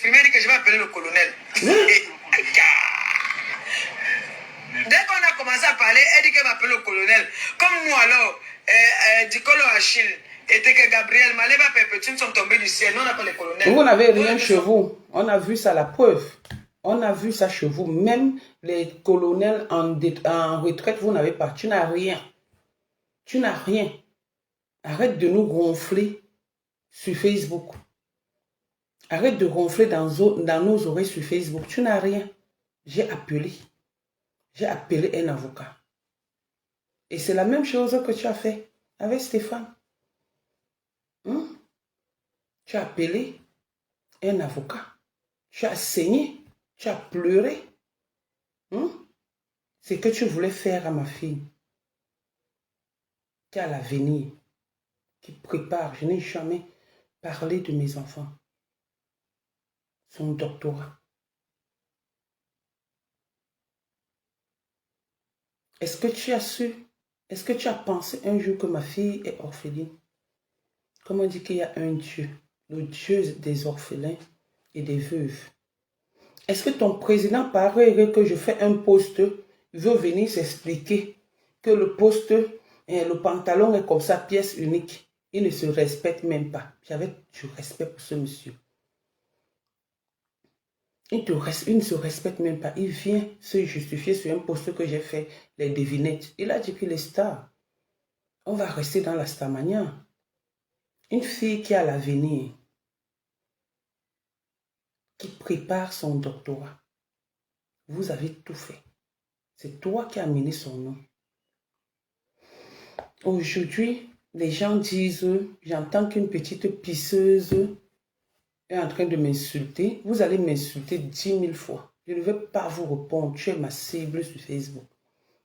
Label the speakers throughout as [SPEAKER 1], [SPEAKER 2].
[SPEAKER 1] exprimé, il dit que je vais appeler le colonel. Dès qu'on a commencé à parler, elle dit qu'elle va appeler le colonel. Comme nous alors, Dicolo Achille, et que Gabriel Maleba Perpétune sont tombés du ciel. Nous on appelle le colonel.
[SPEAKER 2] Vous n'avez rien chez vous. On a vu ça, la preuve. On a vu ça chez vous. Même les colonels en retraite, vous n'avez pas. Tu n'as rien. Tu n'as rien. Arrête de nous gonfler sur Facebook. Arrête de gonfler dans nos oreilles sur Facebook. Tu n'as rien. J'ai appelé un avocat. Et c'est la même chose que tu as fait avec Stéphane. Tu as appelé un avocat. Tu as saigné. Tu as pleuré. C'est que tu voulais faire à ma fille. Qui a l'avenir. Qui prépare. Je n'ai jamais parlé de mes enfants. Son doctorat. Est-ce que tu as su, est-ce que tu as pensé un jour que ma fille est orpheline? Comme on dit qu'il y a un Dieu, le Dieu des orphelins et des veuves. Est-ce que ton président paraît que je fais un poste, veut venir s'expliquer que le poste, le pantalon est comme ça, pièce unique. Il ne se respecte même pas. J'avais du respect pour ce monsieur. Il ne se respecte même pas. Il vient se justifier sur un poste que j'ai fait, les devinettes. Il a dit qu'il est star. On va rester dans la starmania. Une fille qui a l'avenir, qui prépare son doctorat. Vous avez tout fait. C'est toi qui as mené son nom. Aujourd'hui, les gens disent, j'entends qu'une petite pisseuse est en train de m'insulter. Vous allez m'insulter 10 000 fois. Je ne vais pas vous répondre. Tu es ma cible sur Facebook.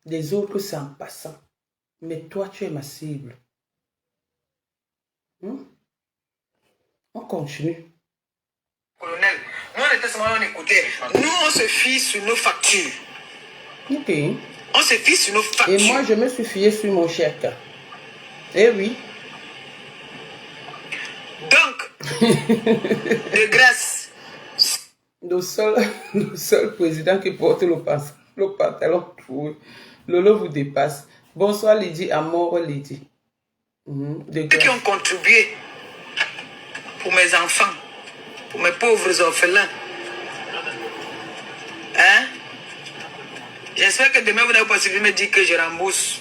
[SPEAKER 2] Les autres, c'est en passant. Mais toi, tu es ma cible. On continue.
[SPEAKER 1] Colonel, nous on était seulement on écoutait. Nous on se fie sur nos factures.
[SPEAKER 2] Ok.
[SPEAKER 1] On se fie sur nos factures.
[SPEAKER 2] Et moi, je me suis fié sur mon chèque. Eh oui.
[SPEAKER 1] Donc, de grâce.
[SPEAKER 2] Le seul président qui porte le pantalon troué. Lolo vous dépasse. Bonsoir Lydie, Amour Lydie.
[SPEAKER 1] Ceux qui ont contribué pour mes enfants, pour mes pauvres orphelins. Hein? J'espère que demain vous n'avez pas suivi me dire que je rembourse.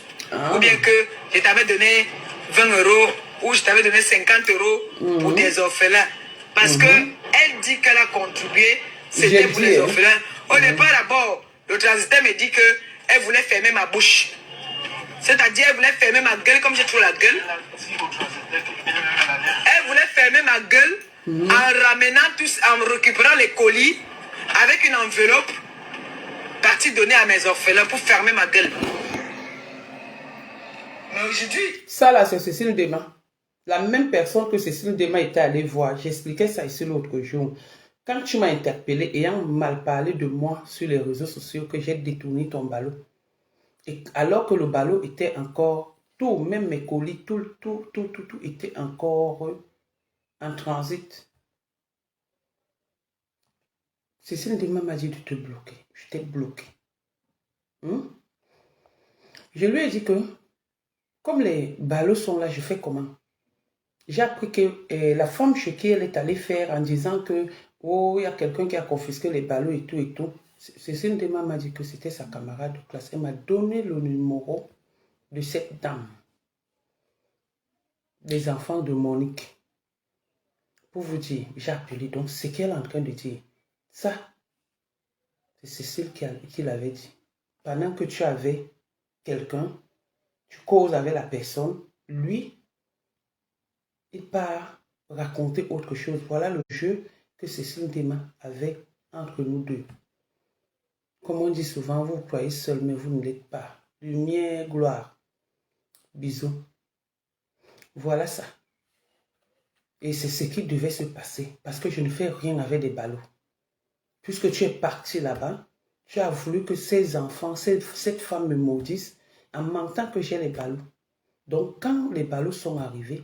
[SPEAKER 1] Ou bien que je t'avais donné 20 € ou je t'avais donné 50 € pour des orphelins. Parce que elle dit qu'elle a contribué, c'était pour les orphelins. Au départ, d'abord, le transiteur me dit qu'elle voulait fermer ma bouche. C'est-à-dire, elle voulait fermer ma gueule comme j'ai trop la gueule. Elle voulait fermer ma gueule en ramenant tous, en récupérant les colis avec une enveloppe partie donnée à mes orphelins pour fermer ma gueule. Mais aujourd'hui...
[SPEAKER 2] Ça là, c'est Cécile Dema. La même personne que Cécile Dema était allée voir. J'expliquais ça ici l'autre jour. Quand tu m'as interpellé ayant mal parlé de moi sur les réseaux sociaux que j'ai détourné ton ballot. Et alors que le ballot était encore, tout, même mes colis, tout était encore en transit. Cécile Dema m'a dit de te bloquer. Je t'ai bloqué. Je lui ai dit que, comme les ballots sont là, je fais comment? J'ai appris que la femme chez qui elle est allée faire en disant que, oh, il y a quelqu'un qui a confisqué les ballots et tout et tout. Cécile Dema m'a dit que c'était sa camarade de classe. Elle m'a donné le numéro de cette dame. Des enfants de Monique. Pour vous dire, j'ai appelé. Donc, ce qu'elle est en train de dire, ça, c'est Cécile qui l'avait dit. Pendant que tu avais quelqu'un, tu causes avec la personne, lui, il part raconter autre chose. Voilà le jeu que Cécile Dema avait entre nous deux. Comme on dit souvent, vous croyez seul, mais vous ne l'êtes pas. Lumière, gloire. Bisous. Voilà ça. Et c'est ce qui devait se passer. Parce que je ne fais rien avec des ballots. Puisque tu es parti là-bas, tu as voulu que ces enfants, cette femme me maudisse en mentant que j'ai les ballots. Donc quand les ballots sont arrivés,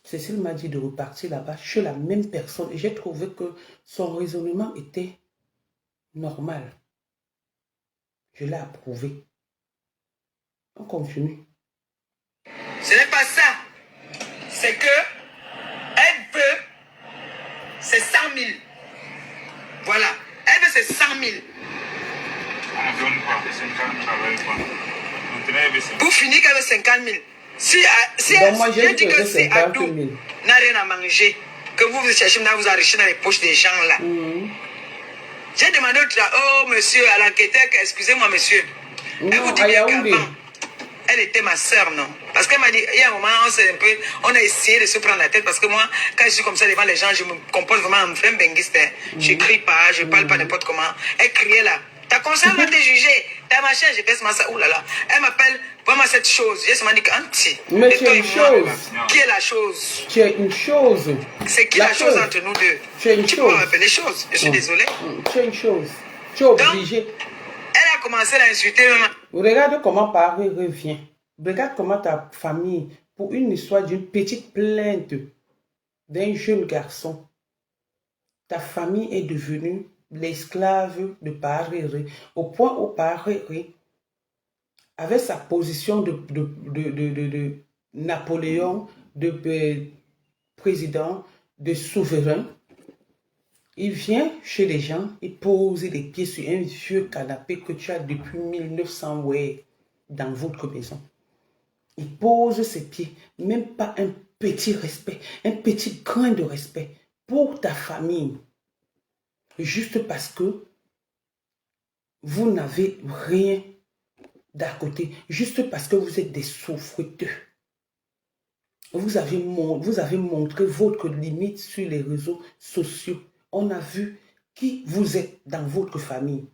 [SPEAKER 2] Cécile m'a dit de repartir là-bas chez la même personne. Et j'ai trouvé que son raisonnement était normal. Je l'ai approuvé. On continue.
[SPEAKER 1] Ce n'est pas ça. C'est que elle veut, c'est 100 000. Voilà. Elle veut, c'est 100 000. Pour finir, qu'elle veut 50 000. Si
[SPEAKER 2] donc, moi, j'ai dit
[SPEAKER 1] que c'est Adou n'a rien à manger, que vous cherchez à vous enrichir dans les poches des gens là. J'ai demandé au monsieur, à l'enquêteur, excusez-moi monsieur. Elle vous dit bien qu'avant, elle était ma soeur, non? Parce qu'elle m'a dit, il y a un moment, on a essayé de se prendre la tête parce que moi, quand je suis comme ça devant les gens, je me compose vraiment en vrai benguiste. Je crie pas, je parle pas n'importe comment. Elle criait là. Ta conscience va te juger. Ta machin, je fais ça. Ouh là là. Elle m'appelle vraiment cette chose. J'ai seulement dit qu'anti.
[SPEAKER 2] Mais tu es une chose.
[SPEAKER 1] Qui est la chose?
[SPEAKER 2] Tu es une chose.
[SPEAKER 1] C'est qui la chose entre nous deux?
[SPEAKER 2] Tu es une chose.
[SPEAKER 1] Tu peux m'appeler chose. Je suis désolé.
[SPEAKER 2] Tu es une chose. Tu es obligé.
[SPEAKER 1] Donc, elle a commencé à l'insulter même.
[SPEAKER 2] Regarde comment Paris revient. Regarde comment ta famille, pour une histoire d'une petite plainte d'un jeune garçon, ta famille est devenue l'esclave de Paris, au point où Paris, avec sa position de Napoléon, de président, de souverain, il vient chez les gens, il pose les pieds sur un vieux canapé que tu as depuis 1900 ouais, dans votre maison. Il pose ses pieds, même pas un petit respect, un petit grain de respect pour ta famille. Juste parce que vous n'avez rien d'à côté, juste parce que vous êtes des souffreteux. Vous avez montré votre limite sur les réseaux sociaux. On a vu qui vous êtes dans votre famille.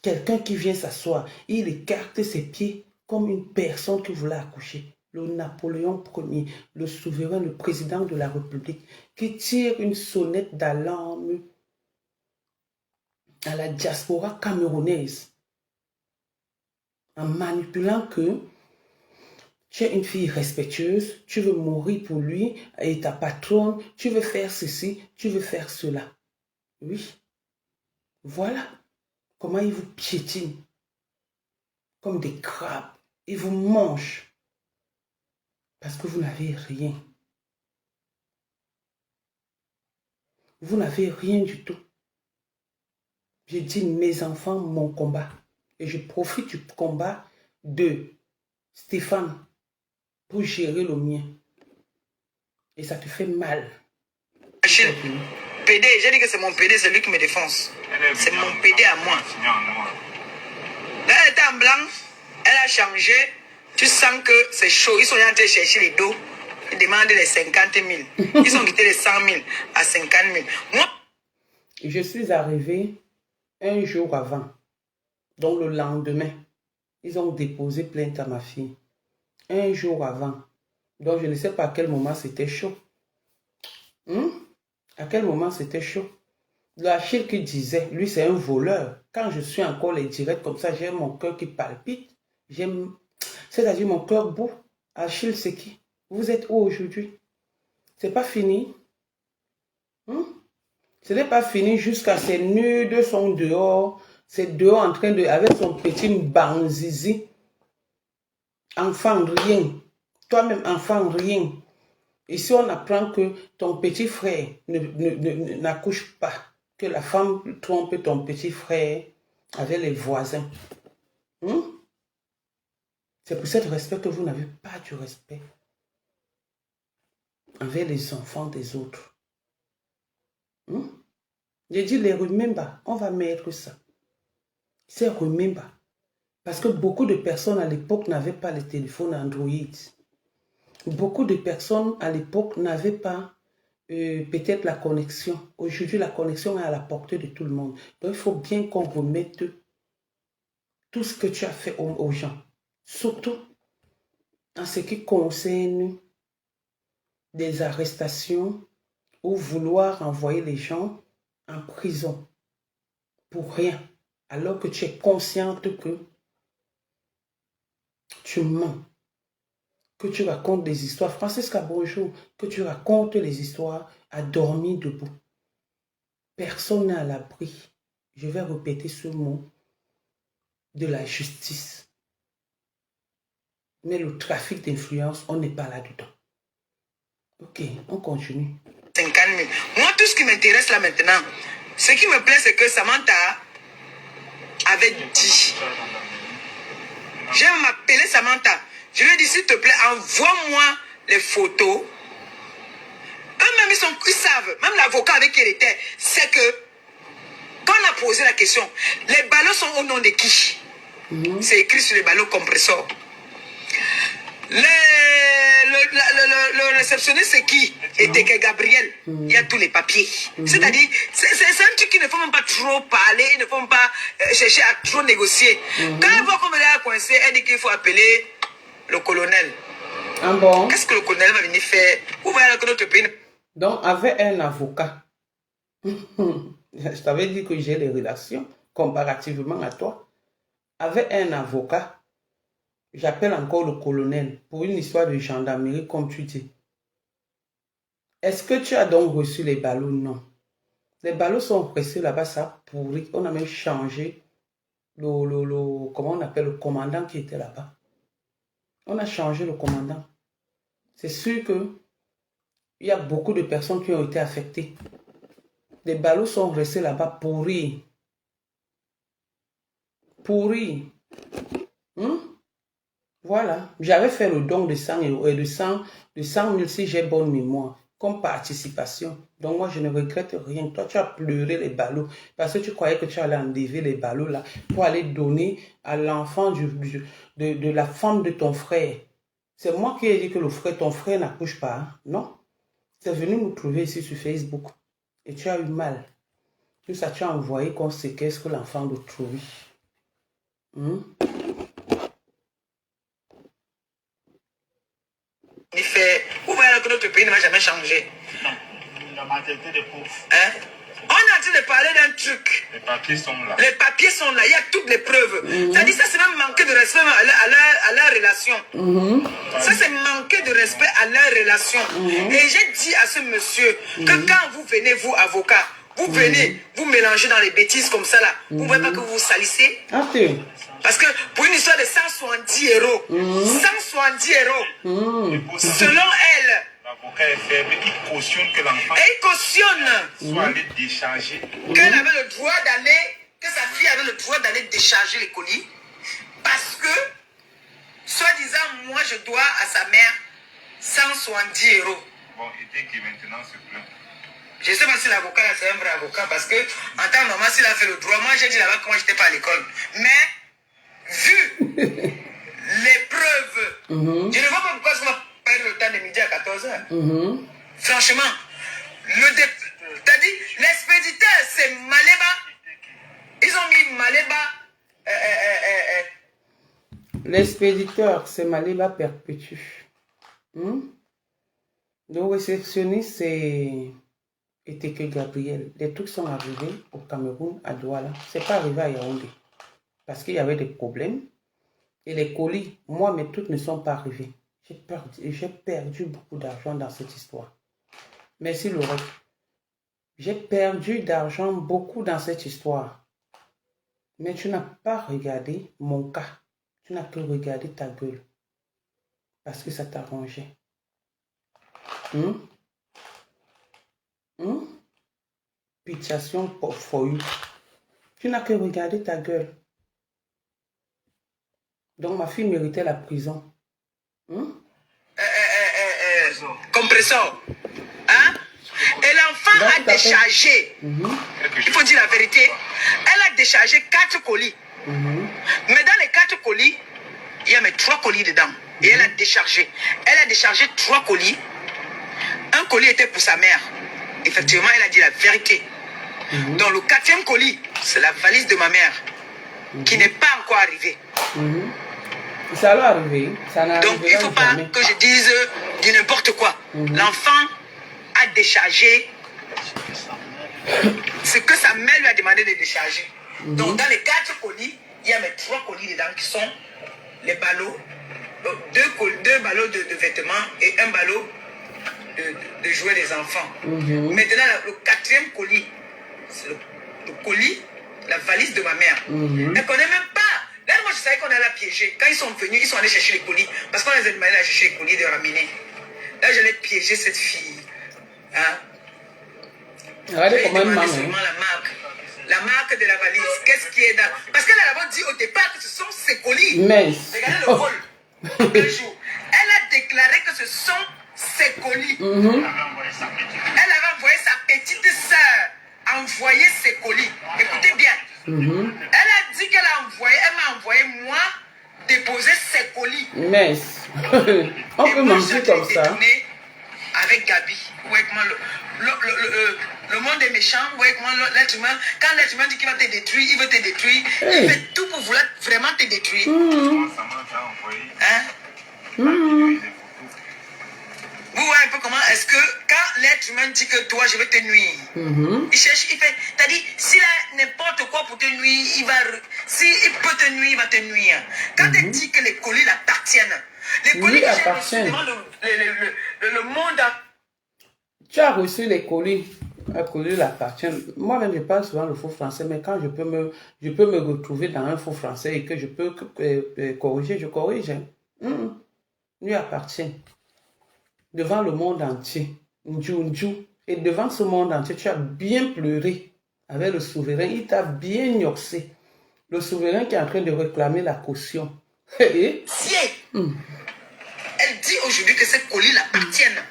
[SPEAKER 2] Quelqu'un qui vient s'asseoir, il écarte ses pieds comme une personne qui voulait accoucher. Le Napoléon Ier, le souverain, le président de la République, qui tire une sonnette d'alarme à la diaspora camerounaise en manipulant que tu es une fille respectueuse, tu veux mourir pour lui et ta patronne, tu veux faire ceci, tu veux faire cela. Oui, voilà comment ils vous piétinent comme des crabes. Ils vous mangent parce que vous n'avez rien. Vous n'avez rien du tout. J'ai dit mes enfants, mon combat. Et je profite du combat de Stéphane pour gérer le mien. Et ça te fait mal.
[SPEAKER 1] Achille, PD, j'ai dit que c'est mon PD, c'est lui qui me défonce. C'est mon PD à moi. Là, elle était en blanc, elle a changé. Tu sens que c'est chaud. Ils sont en train de chercher les dos. Ils demandent les 50 000. Ils ont quitté les 100 000 à 50 000. Moi,
[SPEAKER 2] je suis arrivé un jour avant. Donc le lendemain, ils ont déposé plainte à ma fille. Un jour avant. Donc je ne sais pas à quel moment c'était chaud. À quel moment c'était chaud. Le Achille qui disait, lui c'est un voleur. Quand je suis encore les directs comme ça, j'ai mon cœur qui palpite. C'est-à-dire mon cœur bout. Achille c'est qui? Vous êtes où aujourd'hui? C'est pas fini. Ce n'est pas fini jusqu'à ces nudes sont dehors. C'est dehors en train de, avec son petit banzizi. Enfant, rien. Toi-même, enfant, rien. Ici, on apprend que ton petit frère n'accouche pas. Que la femme trompe ton petit frère avec les voisins. C'est pour cet respect que vous n'avez pas du respect envers les enfants des autres. J'ai dit les remember, on va mettre ça. C'est remember. Parce que beaucoup de personnes à l'époque n'avaient pas les téléphones Android. Beaucoup de personnes à l'époque n'avaient pas peut-être la connexion. Aujourd'hui, la connexion est à la portée de tout le monde. Donc, il faut bien qu'on remette tout ce que tu as fait aux gens. Surtout en ce qui concerne des arrestations ou vouloir envoyer les gens en prison pour rien. Alors que tu es consciente que tu mens. que tu racontes des histoires. Francesca, bonjour. Que tu racontes les histoires à dormir debout. Personne n'est à l'abri. Je vais répéter ce mot. De la justice. Mais le trafic d'influence, on n'est pas là-dedans. Ok, on continue.
[SPEAKER 1] 50 000. Moi, tout ce qui m'intéresse là maintenant, ce qui me plaît, c'est que Samantha avait dit. Je vais m'appeler Samantha. Je lui ai dit, s'il te plaît, envoie-moi les photos. Eux-mêmes, ils savent, même l'avocat avec qui elle était, c'est que quand on a posé la question, les ballots sont au nom de qui? C'est écrit sur les ballots compresseurs. Le réceptionniste, c'est qui? Était que Gabriel. Il y a tous les papiers. C'est-à-dire, c'est un truc qu'il ne faut même pas trop parler, il ne faut même pas chercher à trop négocier. Quand elle voit qu'on est coincé, elle dit qu'il faut appeler le colonel.
[SPEAKER 2] Ah bon?
[SPEAKER 1] Qu'est-ce que le colonel va venir faire? Où va que notre pays?
[SPEAKER 2] Donc, avec un avocat, je t'avais dit que j'ai des relations comparativement à toi. Avec un avocat, j'appelle encore le colonel pour une histoire de gendarmerie, comme tu dis. Est-ce que tu as donc reçu les ballots? Non. Les ballots sont restés là-bas, ça a pourri. On a même changé comment on appelle le commandant qui était là-bas. On a changé le commandant. C'est sûr que il y a beaucoup de personnes qui ont été affectées. Les ballots sont restés là-bas pourris. Pourris. Voilà. J'avais fait le don de 100 euros et de 100 000 si j'ai bonne mémoire, comme participation. Donc moi, je ne regrette rien. Toi, tu as pleuré les ballots parce que tu croyais que tu allais enlever les ballots là pour aller donner à l'enfant de la femme de ton frère. C'est moi qui ai dit que ton frère n'accouche pas. Hein? Non. Tu es venu nous trouver ici sur Facebook et tu as eu mal. Tout ça, tu as envoyé qu'on séquestre l'enfant d'autrui.
[SPEAKER 1] Il fait, vous voyez que notre pays ne va jamais changer.
[SPEAKER 3] Non, la majorité des pauvres.
[SPEAKER 1] Hein? On est en train de parler d'un truc.
[SPEAKER 3] Les papiers sont là.
[SPEAKER 1] Les papiers sont là, il y a toutes les preuves. C'est-à-dire ça, c'est même manquer de respect à leur relation. Ça, c'est manquer de respect à leur relation. Et j'ai dit à ce monsieur que quand vous venez, vous, avocat, vous venez, vous mélangez dans les bêtises comme ça là. Vous ne voyez pas que vous vous salissez? Parce que pour une histoire de 170 euros, 170 euros, selon elle,
[SPEAKER 3] l'avocat est faible, il cautionne que l'enfant soit allé décharger.
[SPEAKER 1] Qu'elle avait le droit d'aller, que sa fille avait le droit d'aller décharger les colis. Parce que, soi-disant, moi je dois à sa mère 170 euros.
[SPEAKER 3] Bon, et dès que maintenant se plaint.
[SPEAKER 1] Je ne sais pas si l'avocat c'est un vrai avocat parce que en temps normal, s'il a fait le droit, moi j'ai dit là-bas que moi j'étais pas à l'école. Mais, vu les preuves, je ne vois pas pourquoi ça m'a perdu le temps de midi à 14h. Franchement, t'as dit, l'expéditeur c'est Maléba. Ils ont mis Maléba.
[SPEAKER 2] L'expéditeur c'est Maléba Perpétue. Le réceptionniste c'est Eteke Gabriel. Les trucs sont arrivés au Cameroun, à Douala. C'est pas arrivé à Yaoundé. Parce qu'il y avait des problèmes. Et les colis, moi, mes trucs ne sont pas arrivés. J'ai perdu beaucoup d'argent dans cette histoire. Merci, Laurent. J'ai perdu d'argent beaucoup dans cette histoire. Mais tu n'as pas regardé mon cas. Tu n'as que regardé ta gueule. Parce que ça t'arrangeait. Pitiation pour you. Tu n'as que regardé ta gueule. Donc ma fille méritait la prison.
[SPEAKER 1] Compresseur. Hein? Et l'enfant a déchargé. Il faut dire la vérité. Elle a déchargé 4 colis. Mais dans les 4 colis, il y a mes 3 colis dedans. Et elle a déchargé. Elle a déchargé 3 colis. Un colis était pour sa mère. Effectivement, elle a dit la vérité. Donc le 4e colis, c'est la valise de ma mère. Qui n'est pas encore arrivée.
[SPEAKER 2] Ça va arriver.
[SPEAKER 1] Donc il ne faut pas que je dise du n'importe quoi. L'enfant a déchargé ce que sa mère lui a demandé de décharger. Donc dans les 4 colis, il y a mes 3 colis dedans qui sont les ballots deux ballots de vêtements et un ballot de jouets des enfants. Maintenant, le quatrième colis, c'est le colis, la valise de ma mère. Elle ne connaît même pas. Là, moi, je savais qu'on allait la piéger. Quand ils sont venus, ils sont allés chercher les colis. Parce qu'on les a demandé à chercher les colis de ramener. Là, j'allais piéger cette fille. Hein?
[SPEAKER 2] Regardez comment elle m'a
[SPEAKER 1] la marque de la valise. Qu'est-ce qui est dans... Parce qu'elle a d'abord dit au départ que ce sont ses colis.
[SPEAKER 2] Mais...
[SPEAKER 1] Regardez le vol. Un jour. Elle a déclaré que ce sont ses colis. Elle avait envoyé sa petite sœur envoyer ses colis. Écoutez bien. Elle a dit qu'elle m'a envoyé moi déposer ses colis.
[SPEAKER 2] Mais on peut manger comme ça.
[SPEAKER 1] Avec Gabi. Ouais, comment le monde est méchant. Ouais, comment l'être humain, quand l'être humain dit qu'il va te détruire, il veut te détruire. Il fait tout pour vouloir vraiment te détruire. Hein? Vous voyez un peu comment est-ce que quand l'être humain dit que toi je vais te nuire, il cherche, il fait, c'est-à-dire s'il a n'importe quoi pour te nuire, s'il peut te nuire, il va te nuire. Quand il dit que les colis l'appartiennent, les colis que j'ai reçus devant le monde.
[SPEAKER 2] Tu as reçu les colis. Les colis l'appartiennent. Moi-même, je parle souvent le faux français, mais quand je peux me retrouver dans un faux français et que je peux corriger, je corrige. Lui appartient. Devant le monde entier. Et devant ce monde entier, tu as bien pleuré avec le souverain. Il t'a bien gnoxé. Le souverain qui est en train de réclamer la caution. Et
[SPEAKER 1] elle dit aujourd'hui que ces colis l'appartiennent.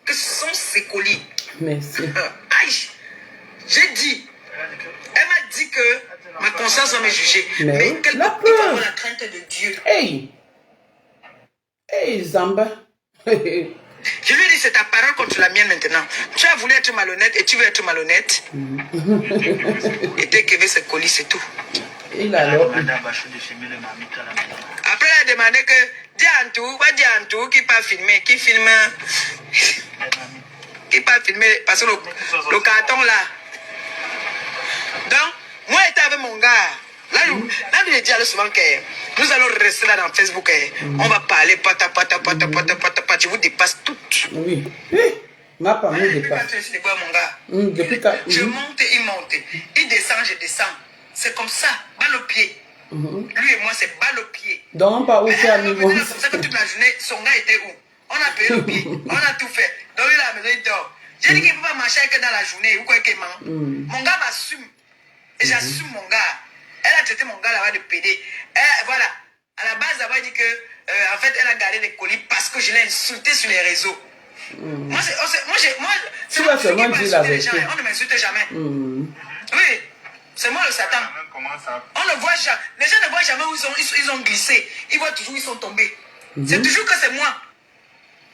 [SPEAKER 1] Que ce sont ses colis.
[SPEAKER 2] Merci.
[SPEAKER 1] Aïe, j'ai dit. Elle m'a dit que ma conscience va me juger. Mais quelque part, il faut avoir la crainte de Dieu.
[SPEAKER 2] Hey, Zamba.
[SPEAKER 1] Je lui ai dit, c'est ta parole contre la mienne maintenant. Tu as voulu être malhonnête et tu veux être malhonnête. Et dès qu'il veut ce colis, c'est tout.
[SPEAKER 2] Il a alors.
[SPEAKER 1] Après, elle a demandé que Diantou, qui pas filmé, qui filme. Qui pas filmé, parce que le carton là. Donc, moi j'étais avec mon gars. Là, je dis souvent que nous allons rester là dans Facebook. On va parler, pata, je vous dépasse toutes.
[SPEAKER 2] Oui. Ma part me dépasse. Depuis quand
[SPEAKER 1] je monte, il monte. Il descend, je descends. C'est comme ça, balle au pied. Lui et moi, c'est balle au pied.
[SPEAKER 2] Donc, pas où tu as mis mon...
[SPEAKER 1] C'est comme ça que toute la journée, son gars était où? On a payé le pied, on a tout fait. Donc, il est à la maison, il dort. J'ai dit qu'il ne peut pas marcher que dans la journée. Ou quoi qu'il Mon gars m'assume. Et j'assume mon gars. Elle a traité mon gars là-bas de pédé. Voilà. À la base, elle a dit que, en fait, elle a gardé les colis parce que je l'ai insulté sur les réseaux. Moi, c'est moi qui m'insulte les gens. On ne m'insulte jamais. Oui. C'est moi le Satan. On ne voit jamais. Les gens ne voient jamais où ils ont glissé. Ils voient toujours où ils sont tombés. C'est toujours que c'est moi.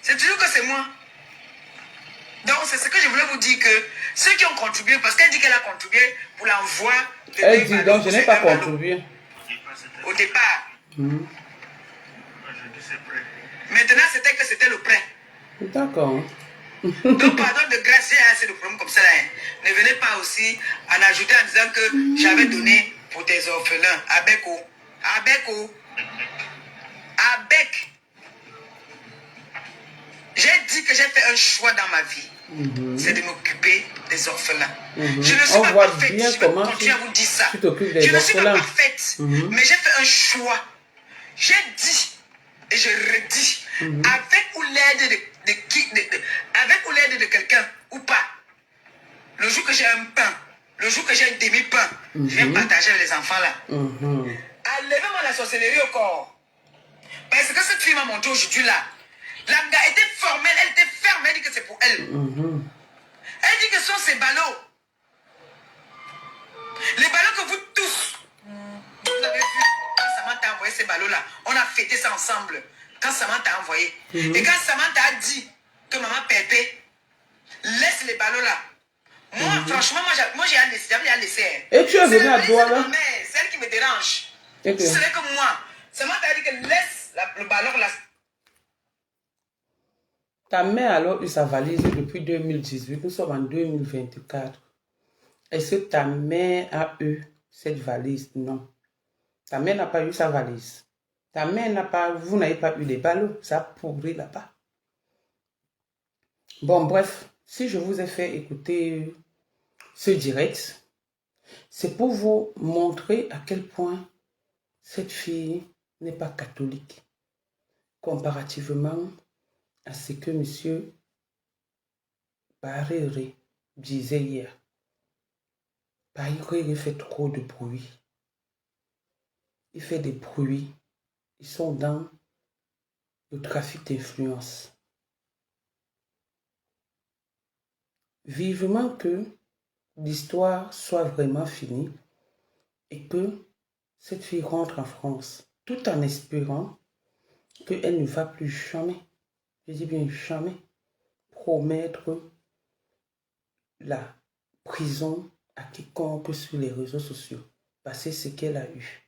[SPEAKER 1] C'est toujours que c'est moi. Donc, c'est ce que je voulais vous dire que ceux qui ont contribué, parce qu'elle dit qu'elle a contribué pour l'envoi de...
[SPEAKER 2] Elle dit donc, je n'ai pas contribué.
[SPEAKER 1] Au départ. Maintenant, c'était le prêt.
[SPEAKER 2] D'accord.
[SPEAKER 1] Donc, pardon de grâce, j'ai assez de problèmes comme ça. Ne venez pas aussi en ajouter en disant que j'avais donné pour des orphelins. Avec. J'ai dit que j'ai fait un choix dans ma vie. C'est de m'occuper des orphelins. Je ne suis pas parfaite. Je vais continuer à vous dire ça. Je ne suis pas parfaite. Mais j'ai fait un choix. J'ai dit et je redis. Avec ou l'aide avec ou l'aide de quelqu'un ou pas. Le jour que j'ai un pain, le jour que j'ai un demi-pain, je viens partager avec les enfants là. Enlevez-moi la sorcellerie au corps. Parce que cette fille m'a montré aujourd'hui là. La gars était formelle, elle était ferme, elle dit que c'est pour elle. Elle dit que ce sont ces ballots. Les ballots que vous tous, vous avez vu, quand Samantha a envoyé ces ballots-là, on a fêté ça ensemble. Quand Samantha a envoyé. Et quand Samantha a dit que maman Pépé laisse les ballots-là. Moi, franchement, moi j'ai laissé.
[SPEAKER 2] Et tu es venu à Douala?
[SPEAKER 1] C'est elle qui me dérange. Ce n'est que moi. Samantha a dit que laisse le ballon là.
[SPEAKER 2] Ta mère a alors eu sa valise depuis 2018. Nous sommes en 2024. Est-ce que ta mère a eu cette valise? Non. Ta mère n'a pas eu sa valise. Ta mère n'a pas, vous n'avez pas eu les ballots, ça a pourri là-bas. Bon, bref, si je vous ai fait écouter ce direct, c'est pour vous montrer à quel point cette fille n'est pas catholique, comparativement à ce que M. Barrere disait hier. Barrere fait trop de bruit. Il fait des bruits. Ils sont dans le trafic d'influence. Vivement que l'histoire soit vraiment finie et que cette fille rentre en France, tout en espérant qu'elle ne va plus jamais, je dis bien jamais, promettre la prison à quiconque sur les réseaux sociaux. Parce que c'est ce qu'elle a eu.